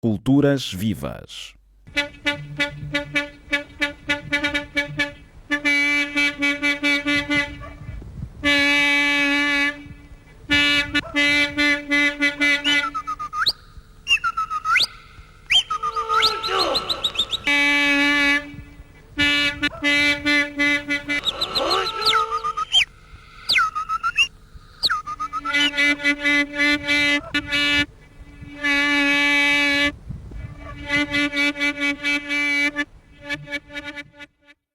Culturas vivas.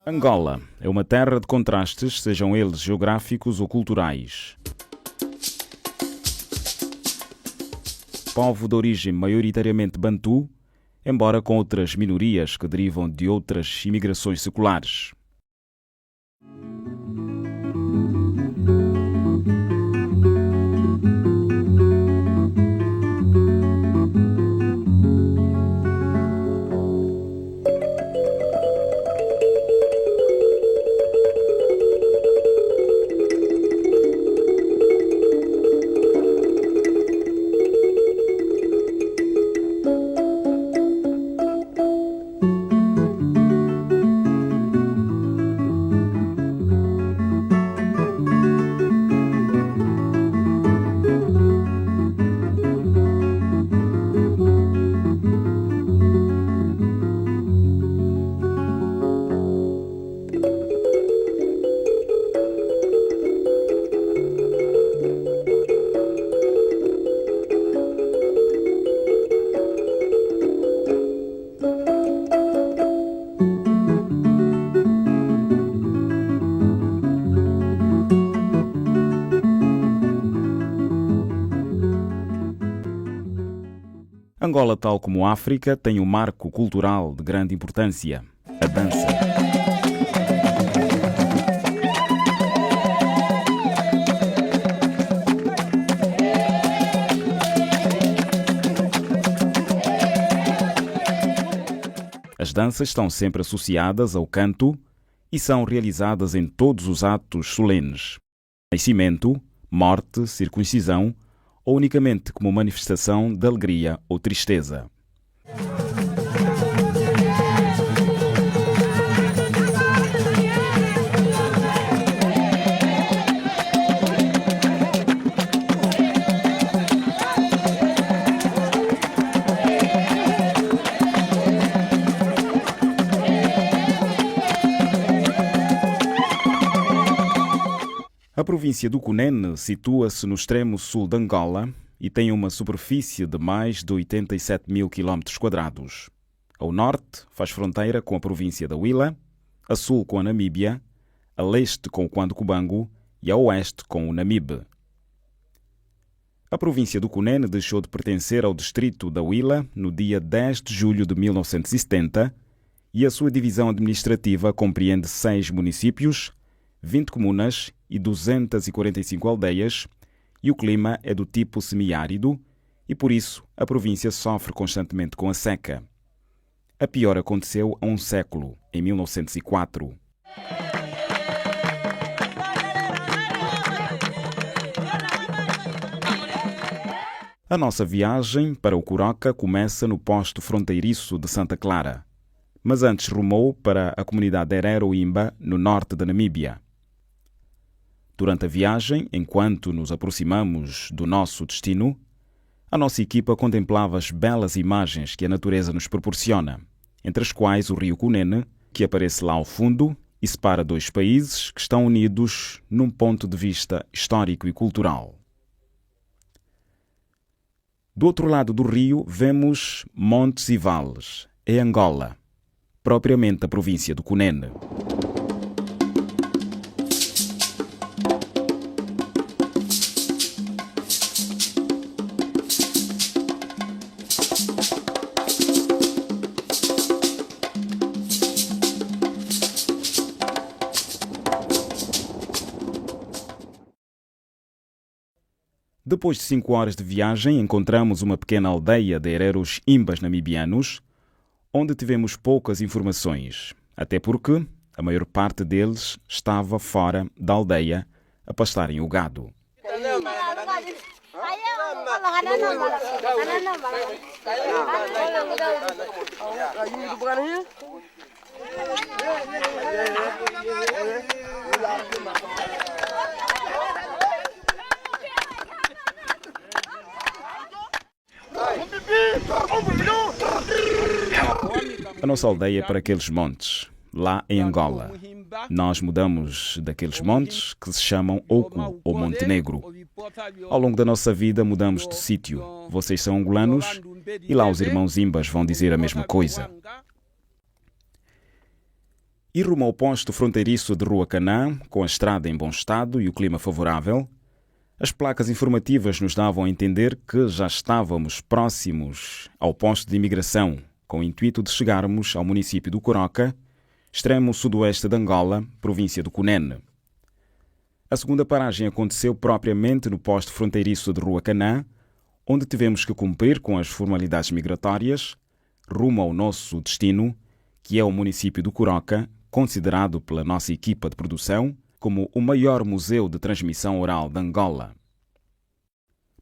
Angola é uma terra de contrastes, sejam eles geográficos ou culturais. Povo de origem maioritariamente bantu, embora com outras minorias que derivam de outras imigrações seculares. Angola, tal como a África, tem um marco cultural de grande importância: a dança. As danças estão sempre associadas ao canto e são realizadas em todos os atos solenes: nascimento, morte, circuncisão, ou unicamente como manifestação de alegria ou tristeza. A província do Cunene situa-se no extremo sul de Angola e tem uma superfície de mais de 87 mil km². Ao norte, faz fronteira com a província da Huila, a sul com a Namíbia, a leste com o Cuando-Cubango e a oeste com o Namibe. A província do Cunene deixou de pertencer ao distrito da Huila no dia 10 de julho de 1970 e a sua divisão administrativa compreende 6 municípios, 20 comunas e 245 aldeias, e o clima é do tipo semiárido e, por isso, a província sofre constantemente com a seca. A pior aconteceu há um século, em 1904. A nossa viagem para o Curoca começa no posto fronteiriço de Santa Clara, mas antes rumou para a comunidade Herero-Imba, no norte da Namíbia. Durante a viagem, enquanto nos aproximamos do nosso destino, a nossa equipa contemplava as belas imagens que a natureza nos proporciona, entre as quais o rio Cunene, que aparece lá ao fundo e separa dois países que estão unidos num ponto de vista histórico e cultural. Do outro lado do rio vemos montes e vales, é Angola, propriamente a província do Cunene. Depois de 5 horas de viagem, encontramos uma pequena aldeia de hereros imbas namibianos, onde tivemos poucas informações, até porque a maior parte deles estava fora da aldeia a pastarem o gado. A nossa aldeia é para aqueles montes, lá em Angola. Nós mudamos daqueles montes que se chamam Oco ou Montenegro. Ao longo da nossa vida mudamos de sítio. Vocês são angolanos e lá os irmãos Imbas vão dizer a mesma coisa. E rumo ao posto fronteiriço de Rua Canã, com a estrada em bom estado e o clima favorável, as placas informativas nos davam a entender que já estávamos próximos ao posto de imigração, com o intuito de chegarmos ao município do Coroca, extremo sudoeste de Angola, província do Cunene. A segunda paragem aconteceu propriamente no posto fronteiriço de Rua Canã, onde tivemos que cumprir com as formalidades migratórias, rumo ao nosso destino, que é o município do Coroca, considerado pela nossa equipa de produção como o maior museu de transmissão oral de Angola.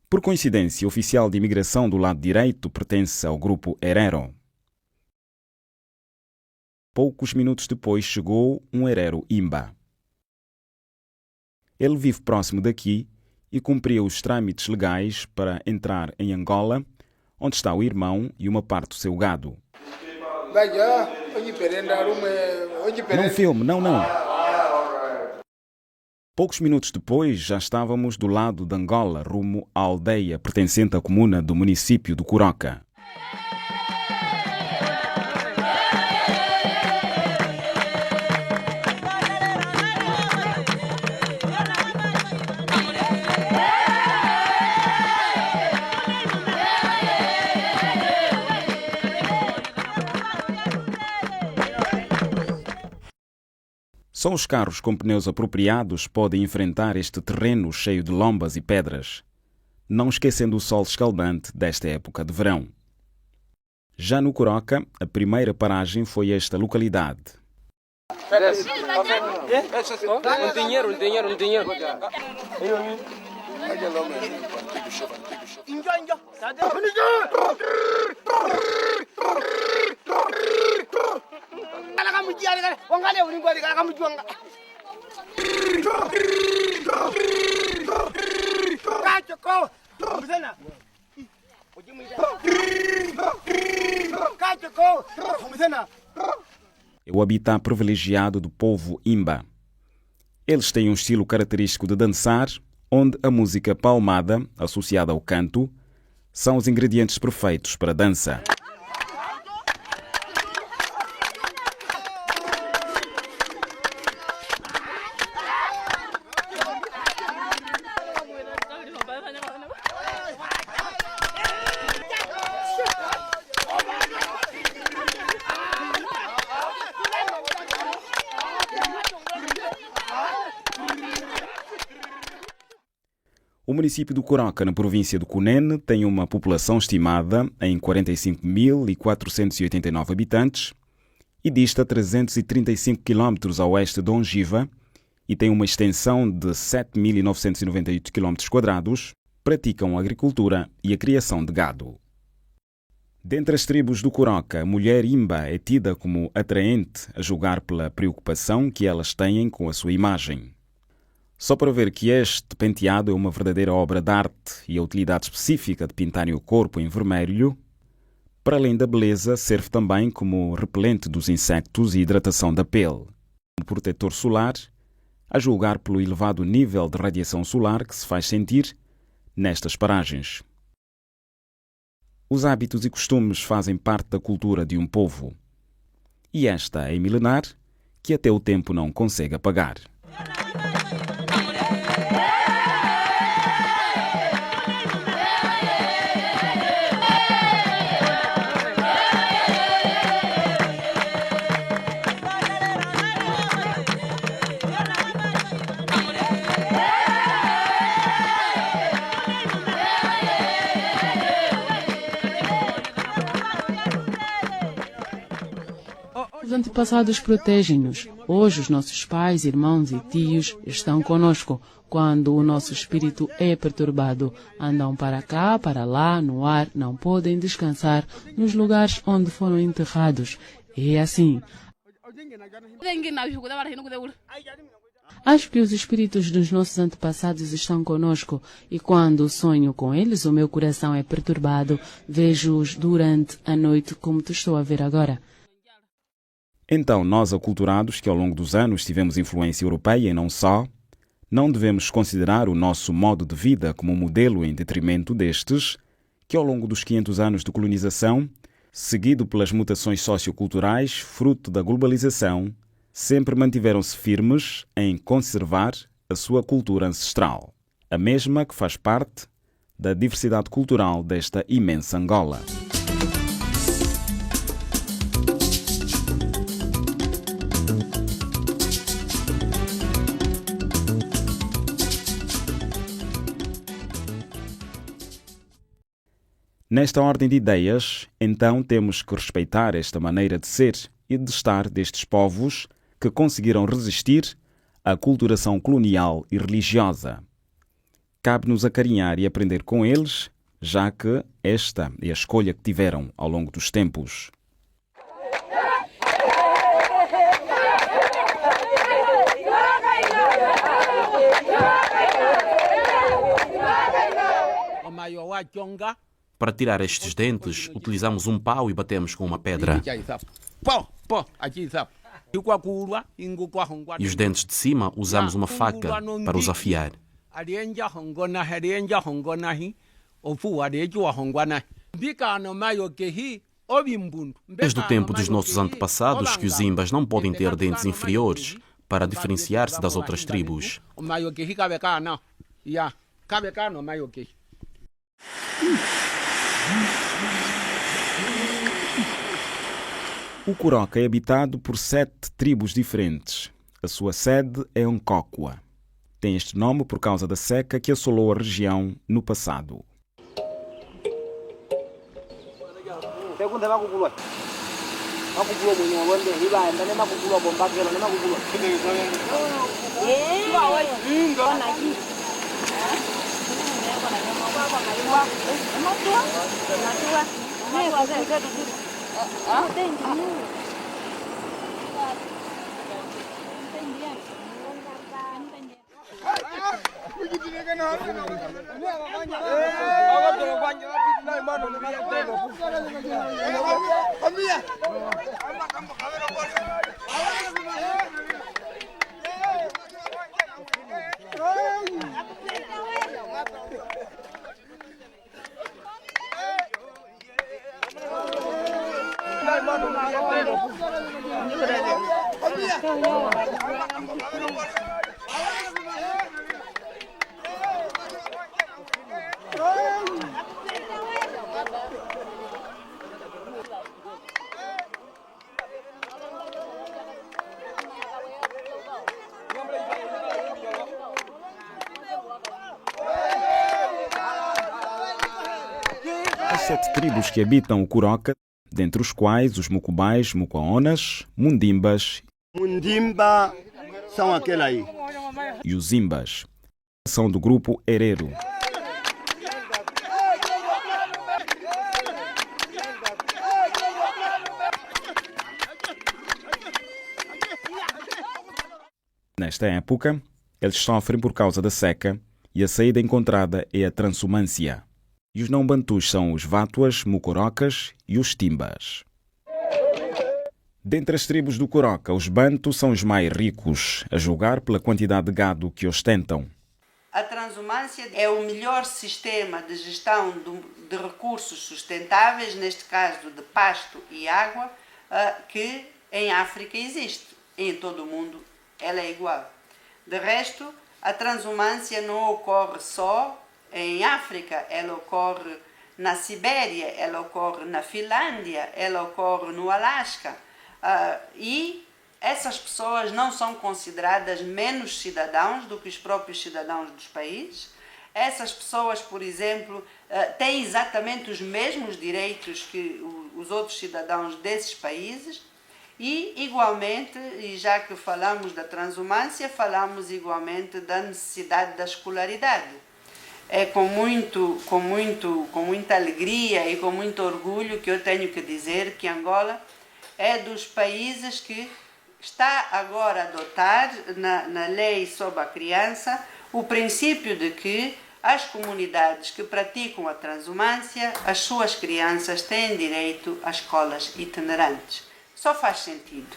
Por coincidência, o oficial de imigração do lado direito pertence ao grupo Herero. Poucos minutos depois chegou um herero Imba. Ele vive próximo daqui e cumpria os trâmites legais para entrar em Angola, onde está o irmão e uma parte do seu gado. Não filme, não. Poucos minutos depois já estávamos do lado de Angola, rumo à aldeia pertencente à comuna do município do Coroca. Só os carros com pneus apropriados podem enfrentar este terreno cheio de lombas e pedras, não esquecendo o sol escaldante desta época de verão. Já no Coroca, a primeira paragem foi esta localidade. É o habitat privilegiado do povo Imba. Eles têm um estilo característico de dançar, onde a música palmada, associada ao canto, são os ingredientes perfeitos para a dança. O município do Coroca, na província do Cunene, tem uma população estimada em 45.489 habitantes e dista 335 km a oeste de Ongiva e tem uma extensão de 7.998 km², praticam a agricultura e a criação de gado. Dentre as tribos do Coroca, a mulher Imba é tida como atraente a julgar pela preocupação que elas têm com a sua imagem. Só para ver que este penteado é uma verdadeira obra de arte e a utilidade específica de pintarem o corpo em vermelho, para além da beleza, serve também como repelente dos insectos e hidratação da pele, um protetor solar, a julgar pelo elevado nível de radiação solar que se faz sentir nestas paragens. Os hábitos e costumes fazem parte da cultura de um povo, e esta é milenar, que até o tempo não consegue apagar. antepassados protegem-nos. Hoje os nossos pais, irmãos e tios estão conosco. Quando o nosso espírito é perturbado, andam para cá, para lá, no ar, não podem descansar nos lugares onde foram enterrados. É assim. Acho que os espíritos dos nossos antepassados estão conosco e quando sonho com eles, o meu coração é perturbado. Vejo-os durante a noite como te estou a ver agora. Então, nós aculturados que ao longo dos anos tivemos influência europeia e não só, não devemos considerar o nosso modo de vida como um modelo em detrimento destes, que ao longo dos 500 anos de colonização, seguido pelas mutações socioculturais, fruto da globalização, sempre mantiveram-se firmes em conservar a sua cultura ancestral, a mesma que faz parte da diversidade cultural desta imensa Angola. Nesta ordem de ideias, então temos que respeitar esta maneira de ser e de estar destes povos que conseguiram resistir à aculturação colonial e religiosa. Cabe-nos acarinhar e aprender com eles, já que esta é a escolha que tiveram ao longo dos tempos. Para tirar estes dentes, utilizamos um pau e batemos com uma pedra. E os dentes de cima usamos uma faca para os afiar. Desde o tempo dos nossos antepassados que os Imbas não podem ter dentes inferiores para diferenciar-se das outras tribos. O Kuroka é habitado por 7 tribos diferentes. A sua sede é Nkokwa. Tem este nome por causa da seca que assolou a região no passado. As 7 tribos que habitam o Kuroka, dentre os quais os Mukubais, Mukuaonas, Mundimbas Mundimba são aquele aí. e os Imbas, são do grupo Herero. Nesta época, eles sofrem por causa da seca e a saída encontrada é a transumância. E os não-bantus são os Vátuas, Mukurocas e os Timbas. Dentre as tribos do Kuroka, os Bantu são os mais ricos, a julgar pela quantidade de gado que ostentam. A transumância é o melhor sistema de gestão de recursos sustentáveis, neste caso de pasto e água, que em África existe. Em todo o mundo ela é igual. De resto, a transumância não ocorre só em África, ela ocorre na Sibéria, ela ocorre na Finlândia, ela ocorre no Alasca. E essas pessoas não são consideradas menos cidadãos do que os próprios cidadãos dos países. Essas pessoas, por exemplo, têm exatamente os mesmos direitos que os outros cidadãos desses países E, igualmente, e já que falamos da transumância, falamos igualmente da necessidade da escolaridade. É com muita alegria e com muito orgulho que eu tenho que dizer que Angola é dos países que está agora a adotar na lei sobre a criança o princípio de que as comunidades que praticam a transumância, as suas crianças têm direito a escolas itinerantes. Só faz sentido,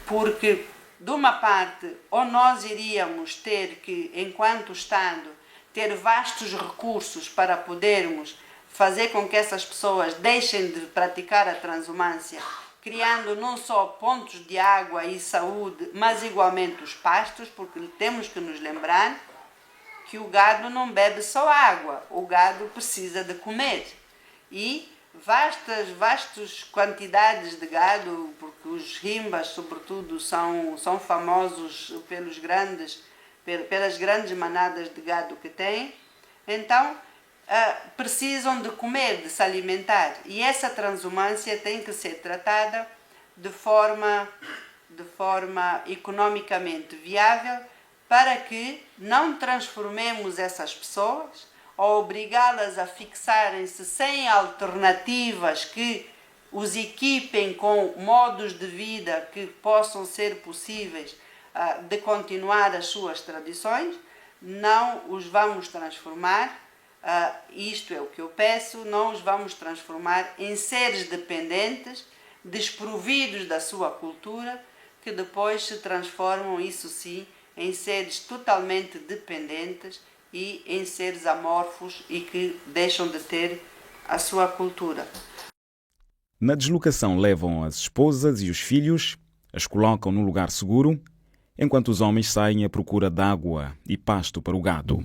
porque de uma parte ou nós iríamos ter que, enquanto Estado, ter vastos recursos para podermos fazer com que essas pessoas deixem de praticar a transumância, criando não só pontos de água e saúde, mas igualmente os pastos, porque temos que nos lembrar que o gado não bebe só água, o gado precisa de comer. E vastas quantidades de gado, porque os rimbas, sobretudo, são famosos pelas grandes manadas de gado que têm, então precisam de comer, de se alimentar. E essa transumância tem que ser tratada de forma economicamente viável, para que não transformemos essas pessoas ou obrigá-las a fixarem-se sem alternativas que os equipem com modos de vida que possam ser possíveis de continuar as suas tradições. Não os vamos transformar, isto é o que eu peço, não os vamos transformar em seres dependentes, desprovidos da sua cultura, que depois se transformam, isso sim, em seres totalmente dependentes e em seres amorfos e que deixam de ter a sua cultura. Na deslocação levam as esposas e os filhos, as colocam num lugar seguro, enquanto os homens saem à procura de água e pasto para o gado.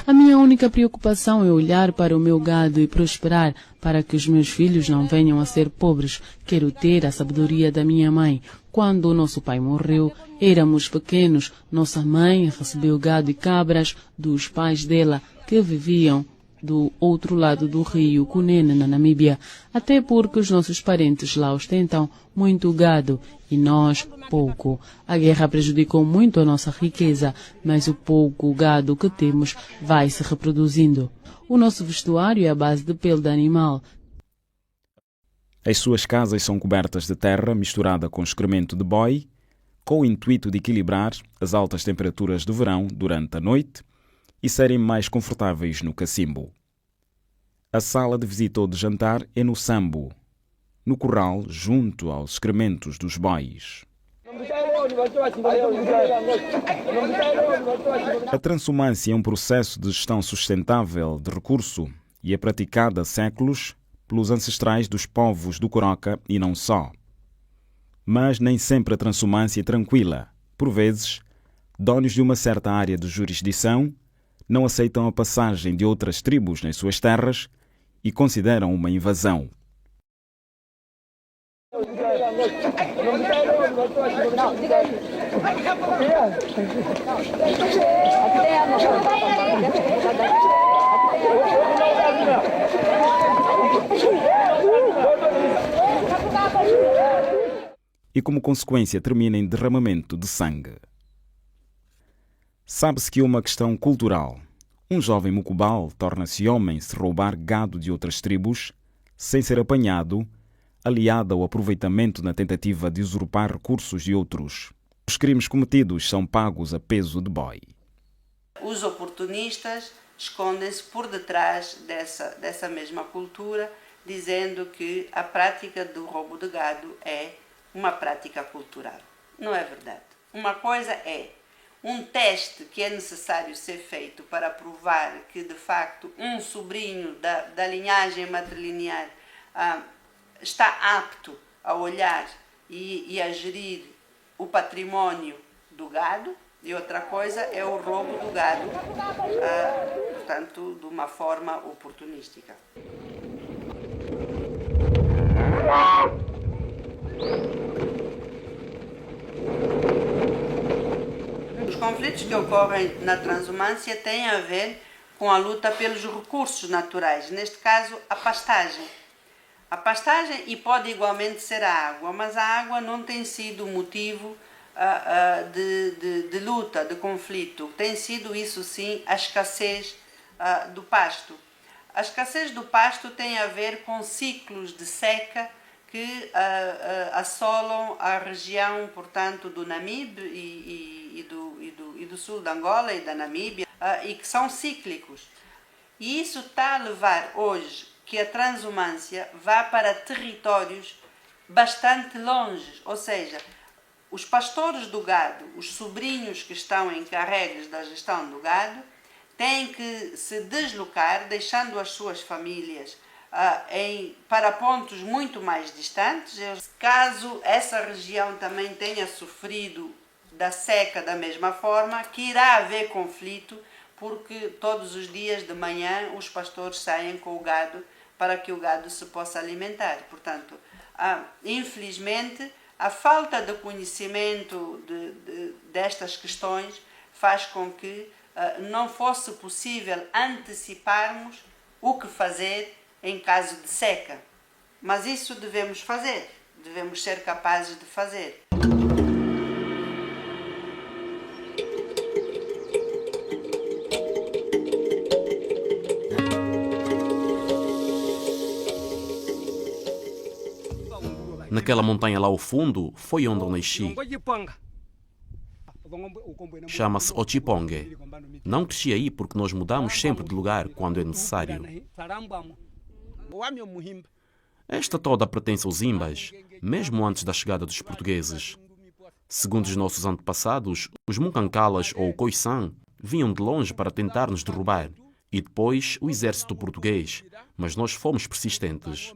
A minha única preocupação é olhar para o meu gado e prosperar para que os meus filhos não venham a ser pobres. Quero ter a sabedoria da minha mãe. Quando o nosso pai morreu, éramos pequenos. Nossa mãe recebeu gado e cabras dos pais dela, que viviam do outro lado do rio Cunene, na Namíbia, até porque os nossos parentes lá ostentam muito gado e nós pouco. A guerra prejudicou muito a nossa riqueza, mas o pouco gado que temos vai se reproduzindo. O nosso vestuário é à base de pele de animal. As suas casas são cobertas de terra misturada com excremento de boi, com o intuito de equilibrar as altas temperaturas do verão durante a noite e serem mais confortáveis no cacimbo. A sala de visita ou de jantar é no sambo, no corral junto aos excrementos dos bois. A transumância é um processo de gestão sustentável de recurso e é praticada há séculos pelos ancestrais dos povos do Coroca e não só. Mas nem sempre a transumância é tranquila. Por vezes, donos de uma certa área de jurisdição não aceitam a passagem de outras tribos nas suas terras e consideram uma invasão. E como consequência termina em derramamento de sangue. Sabe-se que é uma questão cultural. Um jovem mucubal torna-se homem se roubar gado de outras tribos, sem ser apanhado, aliado ao aproveitamento na tentativa de usurpar recursos de outros. Os crimes cometidos são pagos a peso de boi. Os oportunistas escondem-se por detrás dessa mesma cultura, dizendo que a prática do roubo de gado é uma prática cultural. Não é verdade. Uma coisa é um teste que é necessário ser feito para provar que, de facto, um sobrinho da linhagem matrilinear está apto a olhar e a gerir o património do gado, e outra coisa é o roubo do gado, portanto, de uma forma oportunística. Os conflitos que ocorrem na transumância têm a ver com a luta pelos recursos naturais, neste caso a pastagem. A pastagem e pode igualmente ser a água, mas a água não tem sido motivo de luta, de conflito. Tem sido, isso sim, a escassez do pasto. A escassez do pasto tem a ver com ciclos de seca que assolam a região, portanto, do Namibe e do sul de Angola e da Namíbia, e que são cíclicos. E isso está a levar hoje que a transumância vá para territórios bastante longe, ou seja, os pastores do gado, os sobrinhos que estão encarregues da gestão do gado, têm que se deslocar, deixando as suas famílias para pontos muito mais distantes. Caso essa região também tenha sofrido da seca da mesma forma, que irá haver conflito, porque todos os dias de manhã os pastores saem com o gado para que o gado se possa alimentar. Portanto, infelizmente, a falta de conhecimento destas questões faz com que não fosse possível anteciparmos o que fazer em caso de seca. Mas isso devemos fazer, devemos ser capazes de fazer. Naquela montanha lá ao fundo foi onde eu nasci. Chama-se Ochipongue. Não cresci aí porque nós mudamos sempre de lugar quando é necessário. Esta toda pertence aos Imbas, mesmo antes da chegada dos portugueses. Segundo os nossos antepassados, os Mukankalas ou Khoisan vinham de longe para tentar nos derrubar, e depois o exército português, mas nós fomos persistentes.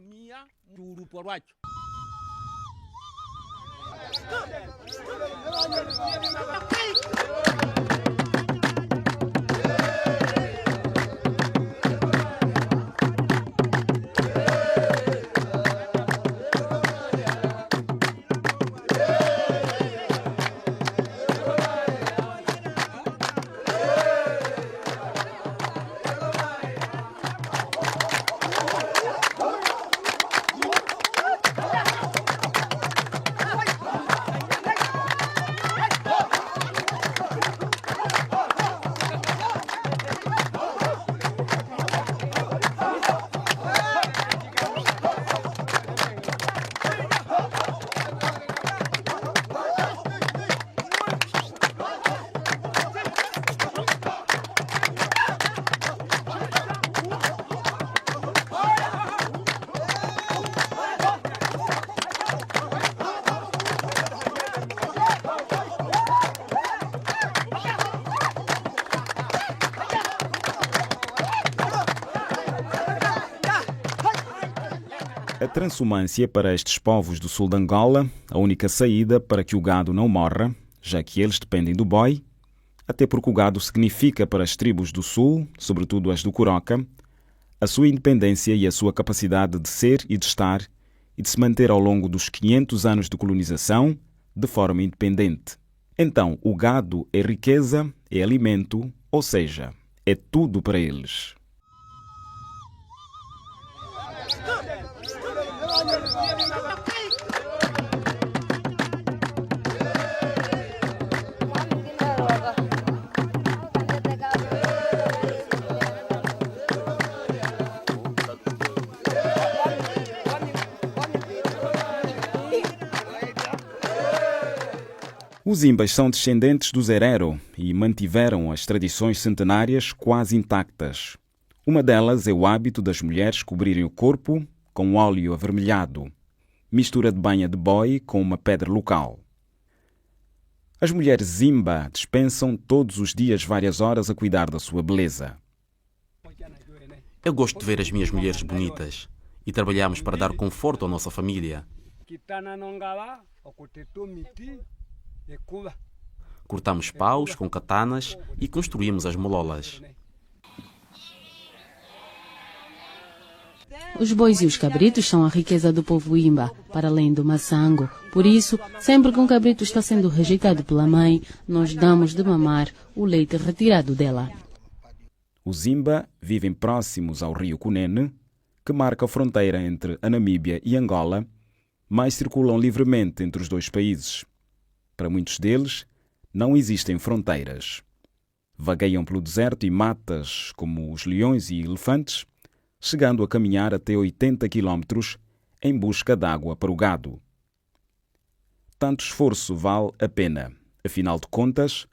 A transumância para estes povos do sul de Angola, a única saída para que o gado não morra, já que eles dependem do boi, até porque o gado significa para as tribos do sul, sobretudo as do Coroca, a sua independência e a sua capacidade de ser e de estar e de se manter ao longo dos 500 anos de colonização de forma independente. Então, o gado é riqueza, é alimento, ou seja, é tudo para eles. Os Imbas são descendentes dos Herero e mantiveram as tradições centenárias quase intactas. Uma delas é o hábito das mulheres cobrirem o corpo com óleo avermelhado, mistura de banha de boi com uma pedra local. As mulheres Imba dispensam todos os dias várias horas a cuidar da sua beleza. Eu gosto de ver as minhas mulheres bonitas e trabalhamos para dar conforto à nossa família. Cortamos paus com katanas e construímos as mololas. Os bois e os cabritos são a riqueza do povo Imba, para além do maçango. Por isso, sempre que um cabrito está sendo rejeitado pela mãe, nós damos de mamar o leite retirado dela. Os Imba vivem próximos ao rio Cunene, que marca a fronteira entre a Namíbia e Angola, mas circulam livremente entre os dois países. Para muitos deles, não existem fronteiras. Vagueiam pelo deserto e matas como os leões e elefantes, chegando a caminhar até 80 quilómetros em busca de água para o gado. Tanto esforço vale a pena. Afinal de contas,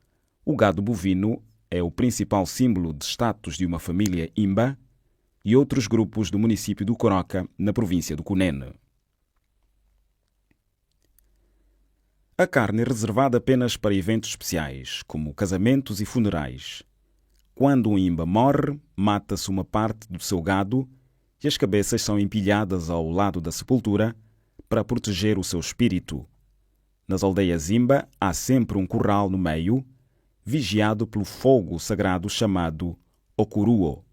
o gado bovino é o principal símbolo de status de uma família Imba e outros grupos do município do Coroca, na província do Cunene. A carne é reservada apenas para eventos especiais, como casamentos e funerais. Quando um Imba morre, mata-se uma parte do seu gado e as cabeças são empilhadas ao lado da sepultura para proteger o seu espírito. Nas aldeias Imba há sempre um curral no meio, vigiado pelo fogo sagrado chamado Okuruo.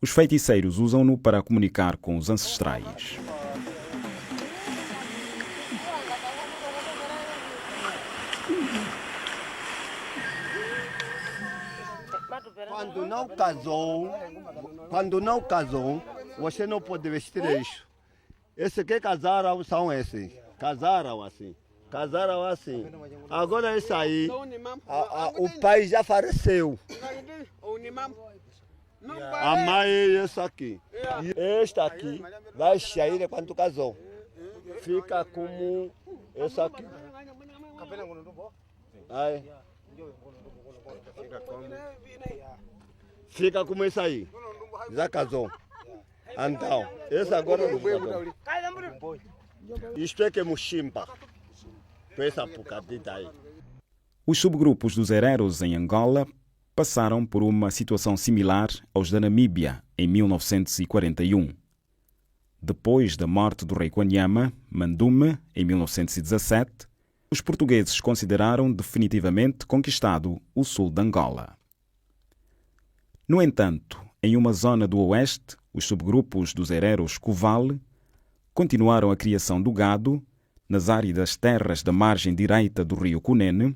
Os feiticeiros usam-no para comunicar com os ancestrais. Quando não casou, você não pode vestir isso. Esse que casaram são esses. Casaram assim. Agora esse aí, o pai já faleceu. A mãe é essa aqui. Este aqui vai sair quando casou. Fica como esse aqui. Aí. Fica como esse aí. Já casou. Então, esse agora não casou. Isto é que é muximba. Pensa por cadita aí. Os subgrupos dos hereros em Angola passaram por uma situação similar aos da Namíbia em 1941. Depois da morte do rei Kwanyama, Mandume, em 1917, os portugueses consideraram definitivamente conquistado o sul de Angola. No entanto, em uma zona do oeste, os subgrupos dos hereros Cuvale continuaram a criação do gado nas áridas terras da margem direita do rio Cunene,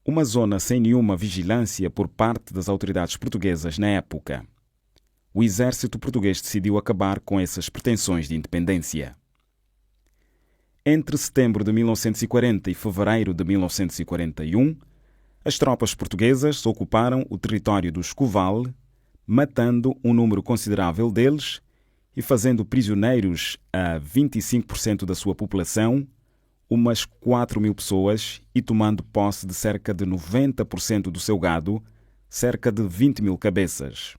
uma zona sem nenhuma vigilância por parte das autoridades portuguesas na época. O exército português decidiu acabar com essas pretensões de independência. Entre setembro de 1940 e fevereiro de 1941, as tropas portuguesas ocuparam o território dos Cuvale, matando um número considerável deles e fazendo prisioneiros a 25% da sua população, umas 4.000 pessoas, e tomando posse de cerca de 90% do seu gado, cerca de 20.000 cabeças.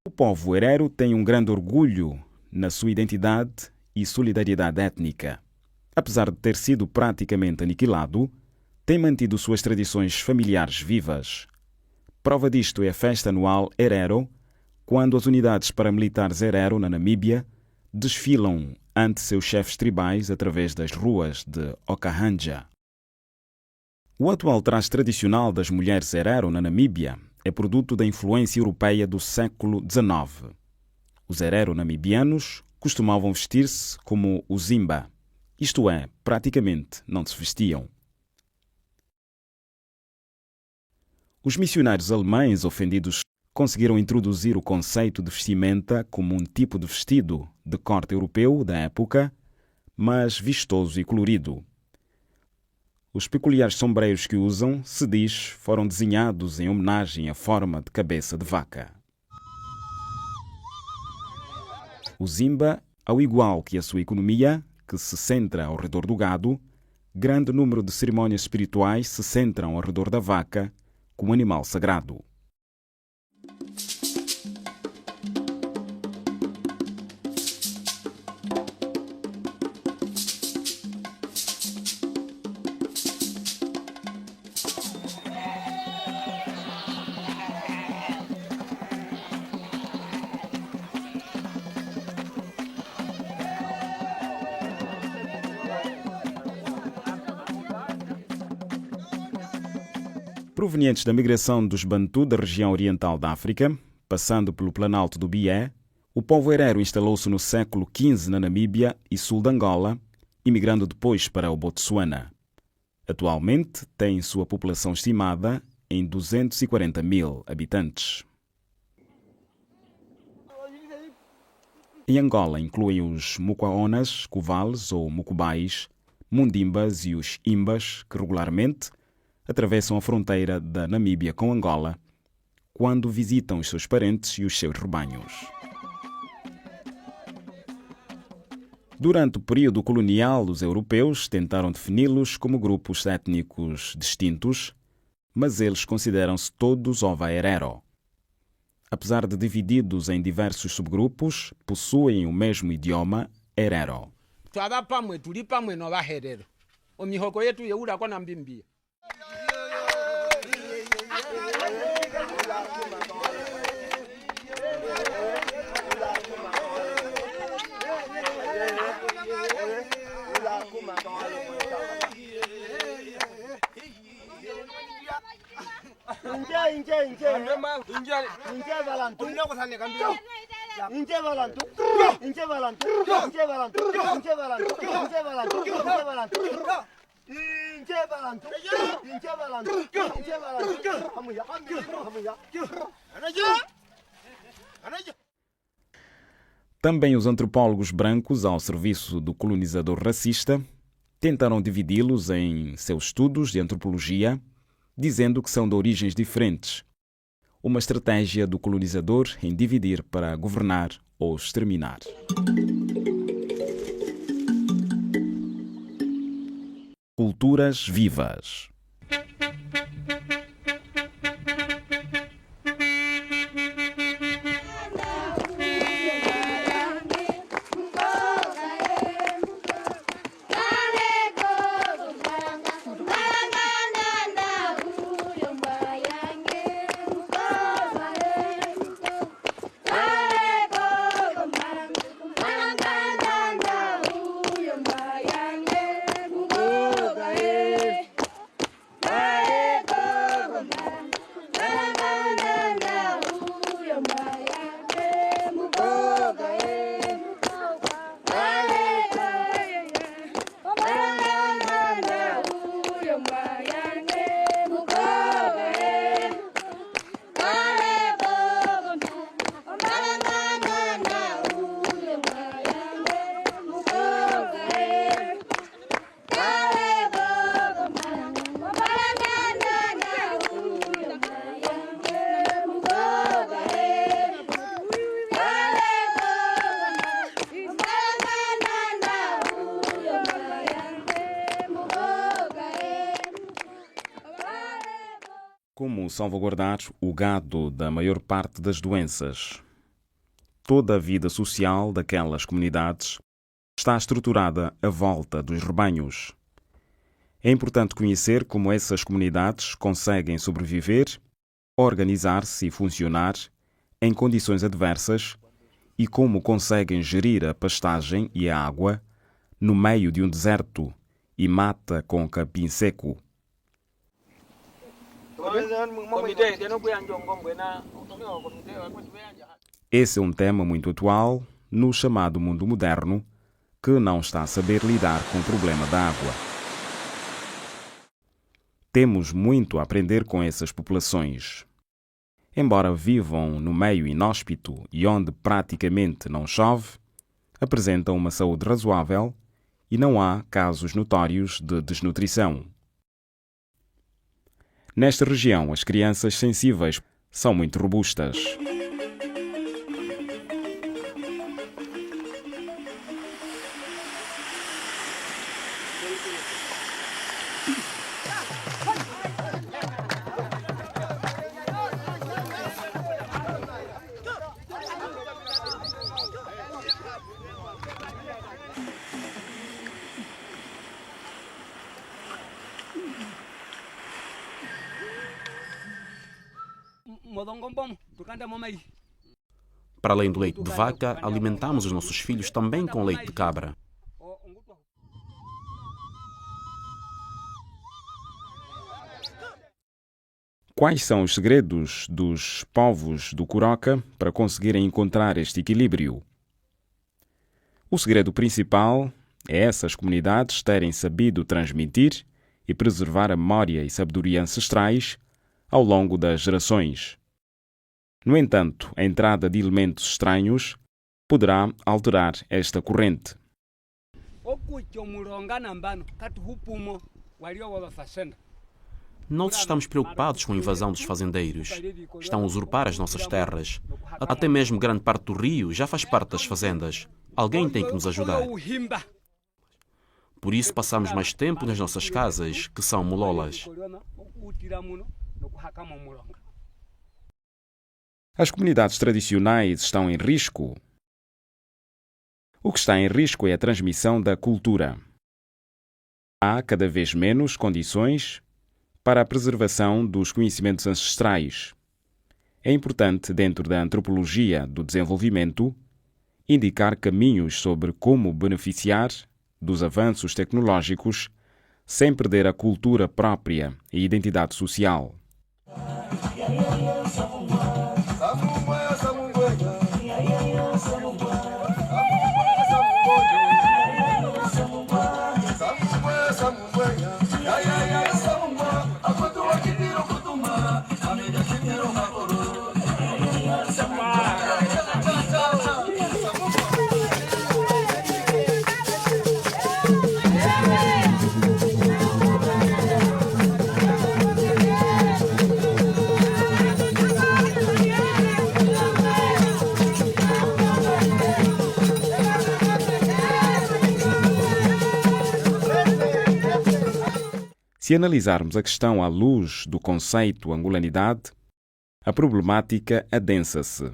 O povo herero tem um grande orgulho na sua identidade e solidariedade étnica. Apesar de ter sido praticamente aniquilado, tem mantido suas tradições familiares vivas. Prova disto é a festa anual Herero, quando as unidades paramilitares Herero, na Namíbia, desfilam ante seus chefes tribais através das ruas de Okahanja. O atual traje tradicional das mulheres Herero, na Namíbia, é produto da influência europeia do século XIX. Os Herero namibianos costumavam vestir-se como os Imba, isto é, praticamente não se vestiam. Os missionários alemães ofendidos conseguiram introduzir o conceito de vestimenta como um tipo de vestido de corte europeu da época, mas vistoso e colorido. Os peculiares sombreiros que usam, se diz, foram desenhados em homenagem à forma de cabeça de vaca. O Zimba, ao igual que a sua economia, que se centra ao redor do gado, grande número de cerimônias espirituais se centram ao redor da vaca como animal sagrado. Provenientes da migração dos Bantu da região oriental da África, passando pelo Planalto do Bié, o povo herero instalou-se no século XV na Namíbia e sul de Angola, imigrando depois para o Botsuana. Atualmente tem sua população estimada em 240.000 habitantes. Em Angola incluem os muquaonas, cuvales ou mucubais, mundimbas e os imbas, que regularmente atravessam a fronteira da Namíbia com Angola quando visitam os seus parentes e os seus rebanhos. Durante o período colonial, os europeus tentaram defini-los como grupos étnicos distintos, mas eles consideram-se todos ova herero. Apesar de divididos em diversos subgrupos, possuem o mesmo idioma herero. Também os antropólogos brancos, ao serviço do colonizador racista, tentaram dividi-los em seus estudos de antropologia, dizendo que são de origens diferentes. Uma estratégia do colonizador em dividir para governar ou exterminar. Culturas vivas. Como salvaguardar o gado da maior parte das doenças? Toda a vida social daquelas comunidades está estruturada à volta dos rebanhos. É importante conhecer como essas comunidades conseguem sobreviver, organizar-se e funcionar em condições adversas e como conseguem gerir a pastagem e a água no meio de um deserto e mata com capim seco. Esse é um tema muito atual no chamado mundo moderno, que não está a saber lidar com o problema da água. Temos muito a aprender com essas populações. Embora vivam no meio inóspito e onde praticamente não chove, apresentam uma saúde razoável e não há casos notórios de desnutrição. Nesta região, as crianças sensíveis são muito robustas. Para além do leite de vaca, alimentamos os nossos filhos também com leite de cabra. Quais são os segredos dos povos do Kuroka para conseguirem encontrar este equilíbrio? O segredo principal é essas comunidades terem sabido transmitir e preservar a memória e sabedoria ancestrais ao longo das gerações. No entanto, a entrada de elementos estranhos poderá alterar esta corrente. Não estamos preocupados com a invasão dos fazendeiros. Estão a usurpar as nossas terras. Até mesmo grande parte do rio já faz parte das fazendas. Alguém tem que nos ajudar. Por isso passamos mais tempo nas nossas casas, que são mololas. As comunidades tradicionais estão em risco. O que está em risco é a transmissão da cultura. Há cada vez menos condições para a preservação dos conhecimentos ancestrais. É importante, dentro da antropologia do desenvolvimento, indicar caminhos sobre como beneficiar dos avanços tecnológicos sem perder a cultura própria e identidade social. Se analisarmos a questão à luz do conceito angolanidade, a problemática adensa-se.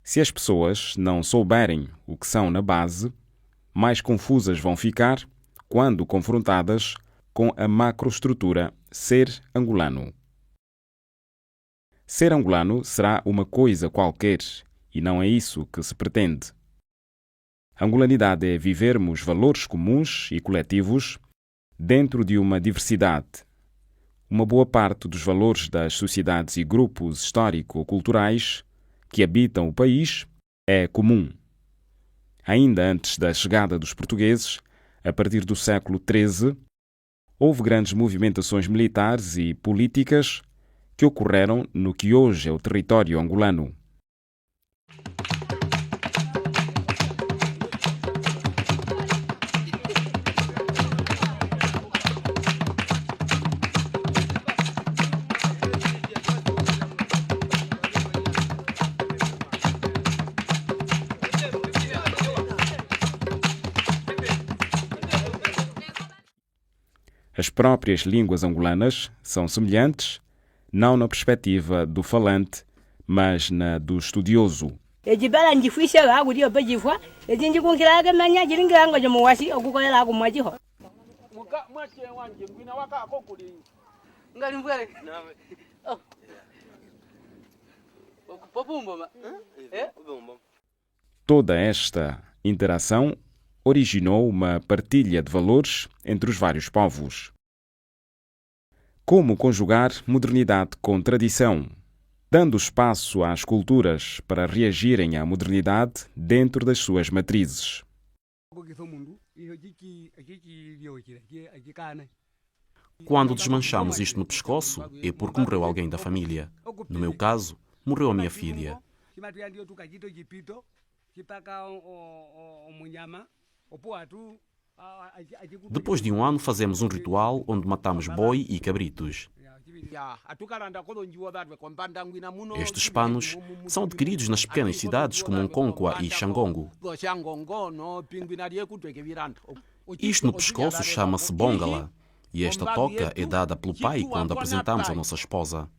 Se as pessoas não souberem o que são na base, mais confusas vão ficar quando confrontadas com a macroestrutura ser angolano. Ser angolano será uma coisa qualquer e não é isso que se pretende. Angolanidade é vivermos valores comuns e coletivos dentro de uma diversidade. Uma boa parte dos valores das sociedades e grupos histórico-culturais que habitam o país é comum. Ainda antes da chegada dos portugueses, a partir do século XIII, houve grandes movimentações militares e políticas que ocorreram no que hoje é o território angolano. As próprias línguas angolanas são semelhantes, não na perspectiva do falante, mas na do estudioso. Toda esta interação originou uma partilha de valores entre os vários povos. Como conjugar modernidade com tradição, dando espaço às culturas para reagirem à modernidade dentro das suas matrizes. Quando desmanchamos isto no pescoço, é porque morreu alguém da família. No meu caso, morreu a minha filha. Depois de um ano, fazemos um ritual onde matamos boi e cabritos. Estes panos são adquiridos nas pequenas cidades como Nkonkwa e Xangongo. Isto no pescoço chama-se bongala, e esta toca é dada pelo pai quando apresentamos a nossa esposa.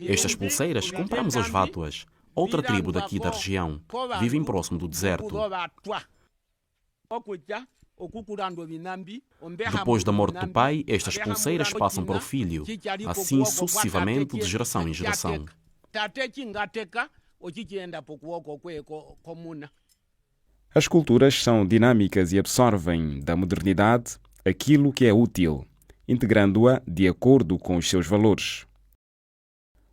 Estas pulseiras compramos aos Vatuas, outra tribo daqui da região. Vivem próximo do deserto. Depois da morte do pai, estas pulseiras passam para o filho, assim sucessivamente de geração em geração. As culturas são dinâmicas e absorvem da modernidade aquilo que é útil, integrando-a de acordo com os seus valores.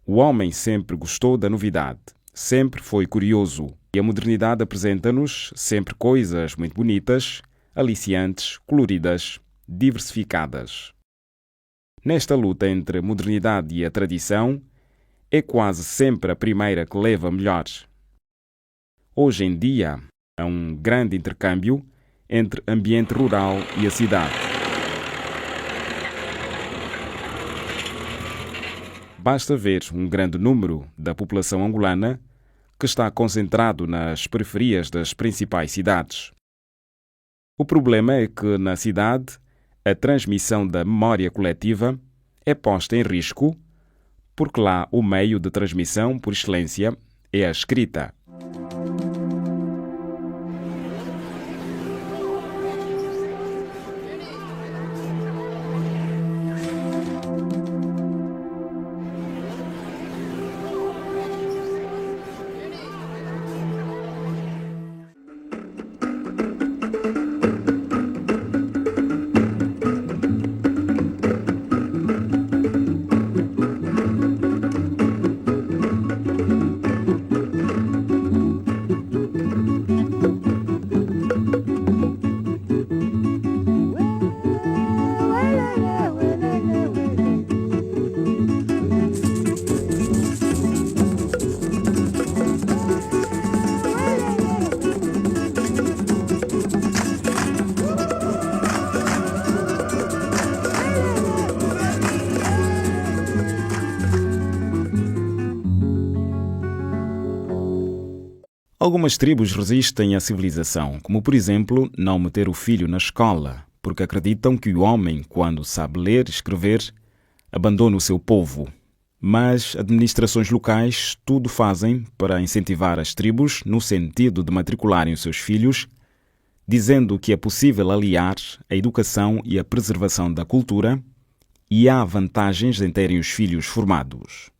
O homem sempre gostou da novidade, sempre foi curioso, e a modernidade apresenta-nos sempre coisas muito bonitas, aliciantes, coloridas, diversificadas. Nesta luta entre a modernidade e a tradição, é quase sempre a primeira que leva melhor. Hoje em dia, há um grande intercâmbio entre ambiente rural e a cidade. Basta ver um grande número da população angolana que está concentrado nas periferias das principais cidades. O problema é que, na cidade, a transmissão da memória coletiva é posta em risco porque lá o meio de transmissão por excelência é a escrita. Algumas tribos resistem à civilização, como por exemplo não meter o filho na escola, porque acreditam que o homem, quando sabe ler e escrever, abandona o seu povo. Mas administrações locais tudo fazem para incentivar as tribos no sentido de matricularem os seus filhos, dizendo que é possível aliar a educação e a preservação da cultura e há vantagens em terem os filhos formados.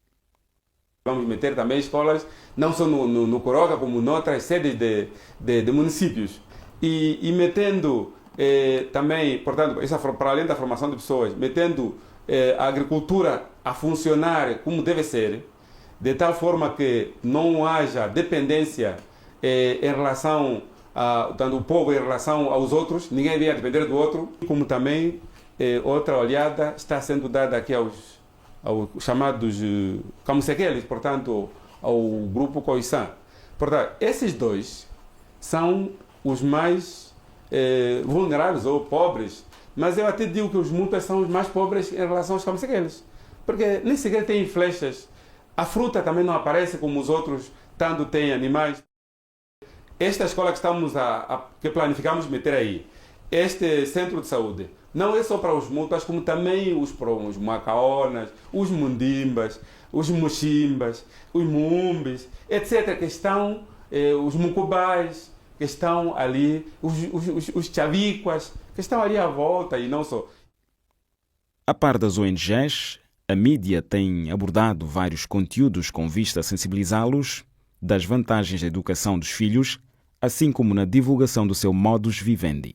Vamos meter também escolas, não só no Coroca, como noutras sedes de municípios. E metendo também, portanto, para além da formação de pessoas, metendo a agricultura a funcionar como deve ser, de tal forma que não haja dependência em relação tanto o povo em relação aos outros, ninguém venha depender do outro, como também outra olhada está sendo dada aqui aos chamados camusequeles, portanto, ao grupo Khoisan. Portanto, esses dois são os mais vulneráveis ou pobres, mas eu até digo que os mutas são os mais pobres em relação aos camusequeles, porque nem sequer têm flechas, a fruta também não aparece como os outros, tanto tem animais. Esta escola que que planificamos meter aí, este centro de saúde, não é só para os mutas, como também os macaonas, os mundimbas, os muximbas, os mumbis, etc., que estão, os mucubais, que estão ali, os chaviquas, que estão ali à volta e não só. A par das ONGs, a mídia tem abordado vários conteúdos com vista a sensibilizá-los das vantagens da educação dos filhos, assim como na divulgação do seu modus vivendi.